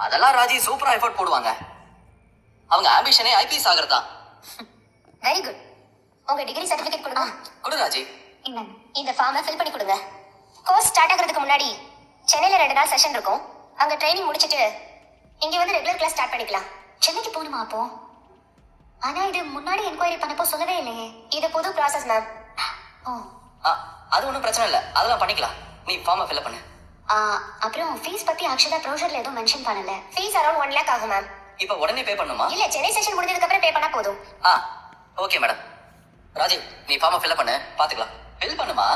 அதெல்லாம் ராஜி சூப்பரா எஃபோர்ட் போடுவாங்க. அவங்க ஆம்பிஷனே ஐபிஎஸ் ஆகிறதா. Very good. உங்க டிகிரி சர்டிபிகேட் கொடுங்க. கொடு ராஜி. இந்த ஃபார்மை ஃபில் பண்ணி கொடுங்க. கோர்ஸ் ஸ்டார்ட் ஆகிறதுக்கு முன்னாடி சென்னையில 2 நாள் செஷன் இருக்கும். அங்க ட்ரைனிங் முடிச்சிட்டு இங்க வந்து ரெகுலர் கிளாஸ் ஸ்டார்ட் பண்ணிக்கலாம். சென்னைக்கு போகணுமா அப்போ? ஆனா இது முன்னாடி என்கொயரி பண்ணப்போ சொல்லவே இல்லையே. இது புது ப்ராசஸ் மேம். ஓ, அது ஒன்றும் பிரச்சனை இல்லை, அதெல்லாம் பண்ணிக்கலாம். நீ ஃபார்மை ஃபில் பண்ணு. அப்புறம் ஃபீஸ் பத்தி ஆக்சுவலா ப்ரோஷர்ல எதுவும் மென்ஷன் பண்ணல. ஃபீஸ் அரௌண்ட் 1 lakh ஆகும் மேம். இப்போ உடனே பே பண்ணுமா? இல்ல, சென்னை செஷன் முடிஞ்சதுக்கு அப்புறம் பே பண்ணா போதும். Okay madam. ராஜி, நீ ஃபார்மை ஃபில் பண்ணு, பாத்துக்கலாம். ஃபில் பண்ணுமா?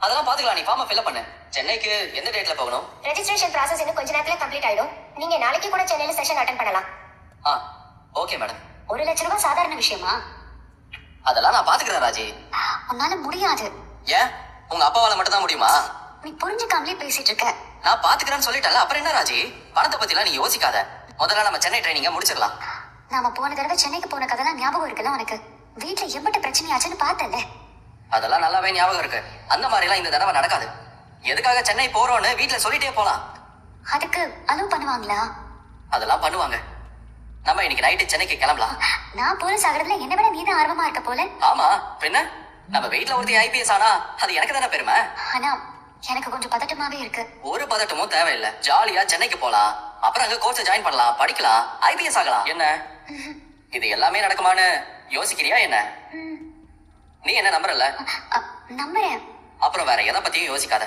அதெல்லாம் பாத்துக்கலாம். நீ ஃபார்மை ஃபில் பண்ணு. சென்னைக்கு எந்த டேட்ல போகணும்? ரெஜிஸ்ட்ரேஷன் ப்ராசஸ் இன்னும் கொஞ்ச நேரத்துல கம்ப்ளீட் ஆயிடும். நீங்க நாளைக்கு கூட சென்னையில செஷன் அட்டெண்ட் பண்ணலாம். Okay madam. 1 லட்ச ரூபாய் சாதாரண விஷயமா? அதெல்லாம் நான் பாத்துக்கிறேன் ராஜி. உன்னால முடியாது. ஏன்? உங்க அப்பாவால மட்டும் தான் முடியுமா? நீ புரிஞ்சுக்காமலே பேசிட்டு இருக்க. நான் பாத்துக்கிறேன்னு சொல்லிட்டல, அப்புறம் என்ன ராஜி? பணத்தை பத்திலாம் நீ யோசிக்காத. முதல்ல நம்ம சென்னை ட்ரைனிங்க முடிச்சிடலாம். நாம போன தடவை சென்னைக்கு போன கதைலாம் ஞாபகம் இருக்குல்ல உனக்கு? வீட்டுல எம்பட்ட பிரச்சனை ஆச்சுன்னு பார்த்தல. அதெல்லாம் நல்லாவே ஞாபகம் இருக்கு. அந்த மாதிரி எல்லாம் இந்த தடவை நடக்காது. எதுக்காக சென்னை போறோம்னு வீட்டுல சொல்லிட்டே போலாம். அதுக்கு அலோவ் பண்ணுவாங்களா? அதெல்லாம் பண்ணுவாங்க. நம்ம இன்னைக்கு நைட்டு சென்னைக்கு கிளம்பலாம். நான் போலீஸ் ஆகிறதுல என்ன விட நீதான் ஆர்வமா இருக்க போல. ஆமா, பின்ன நம்ம வீட்டுல ஒருத்தி ஐபிஎஸ் ஆனா அது எனக்கு தானே பெருமை. ஆனா எனக்கு கொஞ்சம் பதட்டமாவே இருக்கு. ஒரு பதட்டமும் தேவையில்லை. ஜாலியா சென்னைக்கு போலாம். அப்புறம் அங்க கோர்ஸ் ஜாயின் பண்ணலாம், படிக்கலாம், ஐபிஎஸ் ஆகலாம். என்ன இது எல்லாமே நடக்குமான்னு யோசிக்கிறியா என்ன? நீ என்ன நம்புறல? நம்புறேன். அப்புறம் வேற எதை பத்தியும் யோசிக்காத.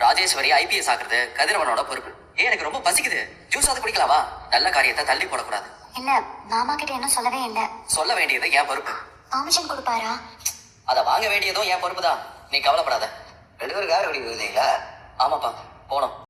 ராஜேஸ்வரி ஐபிஎஸ் ஆகுறது கதிரவனோட பொறுப்பு. எனக்கு ரொம்ப பசிக்குது, ஜூஸ் அது குடிக்கலாமா? நல்ல காரியத்தை தள்ளி போடக்கூடாது. இல்ல, மாமா கிட்ட என்ன சொல்லவே இல்ல. சொல்ல வேண்டியது என் பொறுப்பு. பர்மிஷன் கொடுப்பாரா? அதை வாங்க வேண்டியதும் என் பொறுப்பு தான். நீ கவலைப்படாத. 2 பேரும் கார் ஓடி வருவீங்களா? ஆமாப்பா, போனோம்.